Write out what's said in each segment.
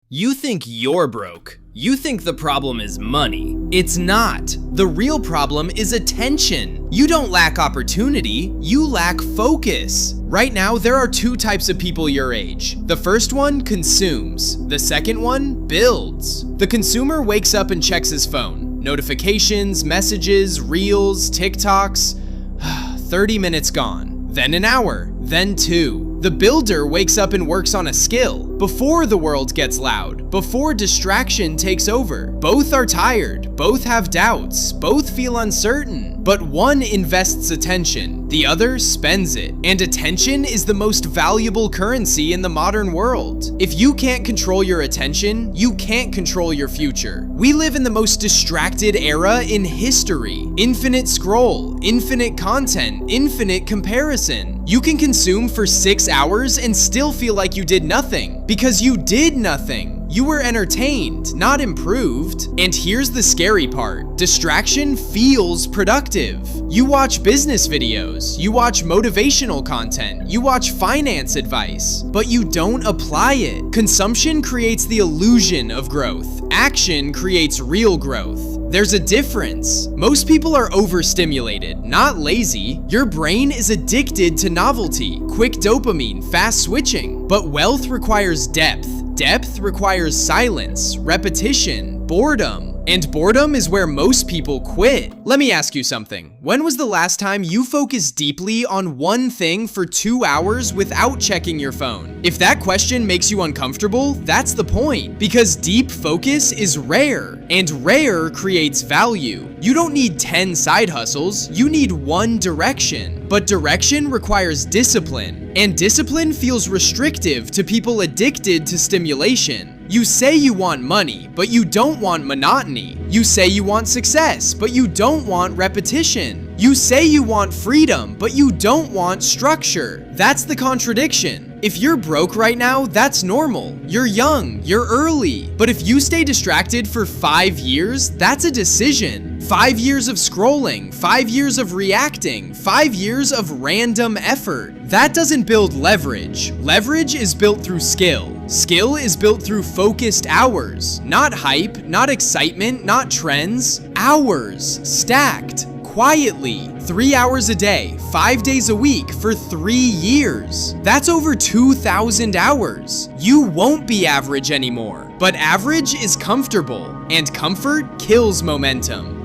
You think you're broke. You think the problem is money. It's not. The real problem is attention. You don't lack opportunity, you lack focus. Right now, there are two types of people your age. The first one consumes. The second one builds. The consumer wakes up and checks his phone. Notifications, messages, reels, TikToks. 30 minutes gone. Then an hour. Then 2. The builder wakes up and works on a skill before the world gets loud, before distraction takes over. Both are tired, both have doubts, both feel uncertain, but one invests attention, the other spends it. And attention is the most valuable currency in the modern world. If you can't control your attention, you can't control your future. We live in the most distracted era in history. Infinite scroll, infinite content, infinite comparison. You can consume for 6 hours and still feel like you did nothing, because you did nothing. You were entertained, not improved. And here's the scary part. Distraction feels productive. You watch business videos, you watch motivational content, you watch finance advice, but you don't apply it. Consumption creates the illusion of growth. Action creates real growth. There's a difference. Most people are overstimulated, not lazy. Your brain is addicted to novelty, quick dopamine, fast switching. But wealth requires depth. Depth requires silence, repetition, boredom. And boredom is where most people quit. Let me ask you something. When was the last time you focused deeply on one thing for 2 hours without checking your phone? If that question makes you uncomfortable, that's the point. Because deep focus is rare, and rare creates value. You don't need 10 side hustles, you need one direction. But direction requires discipline, and discipline feels restrictive to people addicted to stimulation. You say you want money, but you don't want monotony. You say you want success, but you don't want repetition. You say you want freedom, but you don't want structure. That's the contradiction. If you're broke right now, that's normal. You're young, you're early. But if you stay distracted for 5 years, that's a decision. 5 years of scrolling, 5 years of reacting, 5 years of random effort. That doesn't build leverage. Leverage is built through skill. Skill is built through focused hours. Not hype, not excitement, not trends. Hours, stacked, quietly. 3 hours a day, 5 days a week for 3 years. That's over 2,000 hours. You won't be average anymore. But average is comfortable, and comfort kills momentum.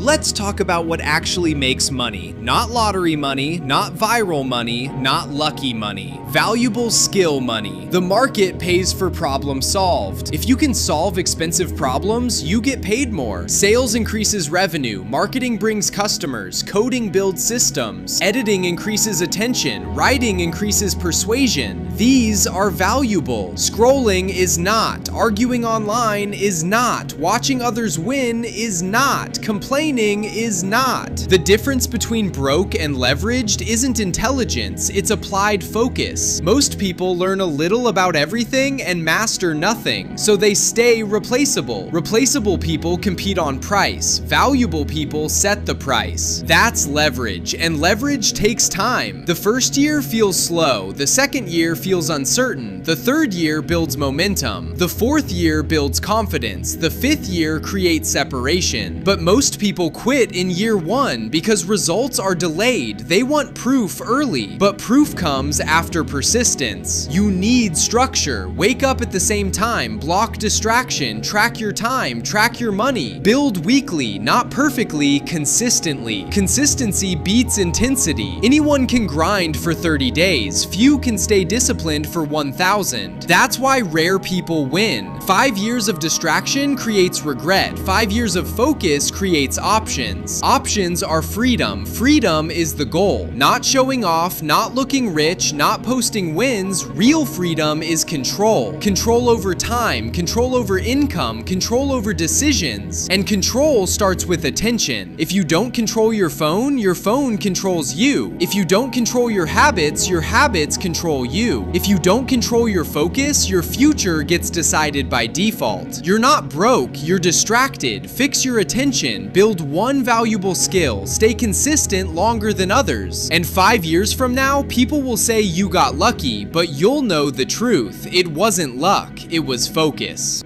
Let's talk about what actually makes money. Not lottery money, not viral money, not lucky money. Valuable skill money. The market pays for problem solved. If you can solve expensive problems, you get paid more. Sales increases revenue, marketing brings customers, coding builds systems, editing increases attention, writing increases persuasion. These are valuable. Scrolling is not. Arguing online is not. Watching others win is not. Complaining is not. The difference between broke and leveraged isn't intelligence, it's applied focus. Most people learn a little about everything and master nothing, so they stay replaceable. Replaceable people compete on price. Valuable people set the price. That's leverage, and leverage takes time. The first year feels slow, the second year feels uncertain, the third year builds momentum, the fourth year builds confidence, the fifth year creates separation. But most people quit in year 1 because results are delayed. They want proof early, but proof comes after persistence. You need structure. Wake up at the same time, block distraction, track your time, track your money. Build weekly, not perfectly, consistently. Consistency beats intensity. Anyone can grind for 30 days. Few can stay disciplined for 1,000. That's why rare people win. 5 years of distraction creates regret. 5 years of focus creates options. Options are freedom. Freedom is the goal. Not showing off, not looking rich, not posting wins. Real freedom is control. Control over time, control over income, control over decisions. And control starts with attention. If you don't control your phone controls you. If you don't control your habits control you. If you don't control your focus, your future gets decided by default. You're not broke, you're distracted. Fix your attention, build build one valuable skill, stay consistent longer than others. And 5 years from now, people will say you got lucky, but you'll know the truth. It wasn't luck, it was focus.